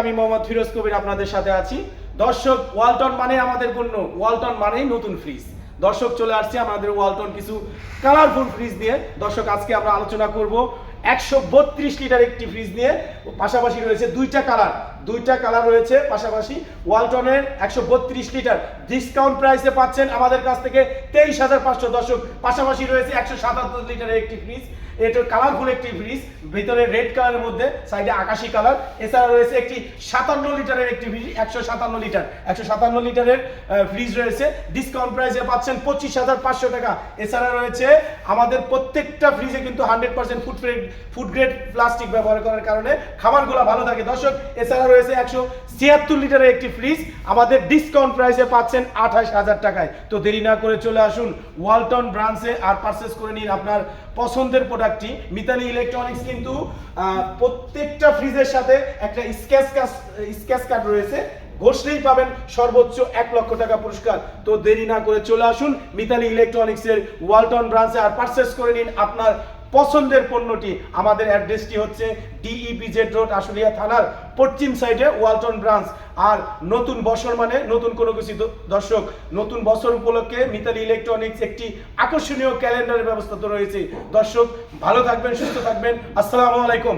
আমি মোহাম্মদ ফিরোজ কবির আপনাদের সাথে আছি। দর্শক, ওয়ালটন মানে আমাদের পণ্য, ওয়ালটন মানেই নতুন ফ্রিজ। দর্শক, চলে আসছে আমাদের ওয়ালটন কিছু কালারফুল ফ্রিজ নিয়ে। দর্শক, আজকে আমরা আলোচনা করব 132 লিটার একটি ফ্রিজ নিয়ে। পাশাপাশি রয়েছে দুইটা কালার রয়েছে পাশাপাশি। ওয়ালটনের 132 লিটার ডিসকাউন্ট প্রাইসে পাচ্ছেন আমাদের কাছ থেকে 23,500। দর্শক, পাশাপাশি রয়েছে 177 লিটারের একটি ফ্রিজ। এটা কালারফুল একটি ফ্রিজ, ভিতরে রেড কালারের মধ্যে, সাইডে আকাশি কালার। এছাড়া রয়েছে একটি 57 লিটারের একটি ফ্রিজ, 157 লিটারের ফ্রিজ রয়েছে। ডিসকাউন্ট প্রাইসে পাচ্ছেন 25,500 টাকা। এছাড়া রয়েছে আমাদের প্রত্যেকটা ফ্রিজে কিন্তু 100% ফুড গ্রেড প্লাস্টিক ব্যবহার করার কারণে খাবারগুলো ভালো থাকে। দর্শক, এছাড়া রয়েছে 176 লিটারের একটি ফ্রিজ, আমাদের ডিসকাউন্ট প্রাইসে পাচ্ছেন 28,000 টাকায়। তো দেরি না করে চলে আসুন ওয়ালটন ব্রাঞ্চে আর পারচেস করে নিন আপনার পছন্দের প্রোডাক্টটি। মিতালি ইলেকট্রনিক্স কিন্তু প্রত্যেকটা ফ্রিজের সাথে একটা স্ক্র্যাচ কার্ড রয়েছে, ঘষলেই পাবেন সর্বোচ্চ 1 লক্ষ টাকা পুরস্কার। তো দেরি না করে চলে আসুন মিতালি ইলেকট্রনিক্সের ওয়ালটন ব্রাঞ্চে আর পারচেস করে নিন আপনার পছন্দের পণ্যটি। আমাদের অ্যাড্রেসটি হচ্ছে DEPZ রোড, আশুলিয়া থানার পশ্চিম সাইডে ওয়ালটন ব্রাঞ্চ। আর নতুন বছর মানে নতুন কোনো কিছু। দর্শক, নতুন বছর উপলক্ষে মিতালি ইলেকট্রনিক্স একটি আকর্ষণীয় ক্যালেন্ডারের ব্যবস্থা তো রয়েছে। দর্শক, ভালো থাকবেন, সুস্থ থাকবেন। আসসালামু আলাইকুম।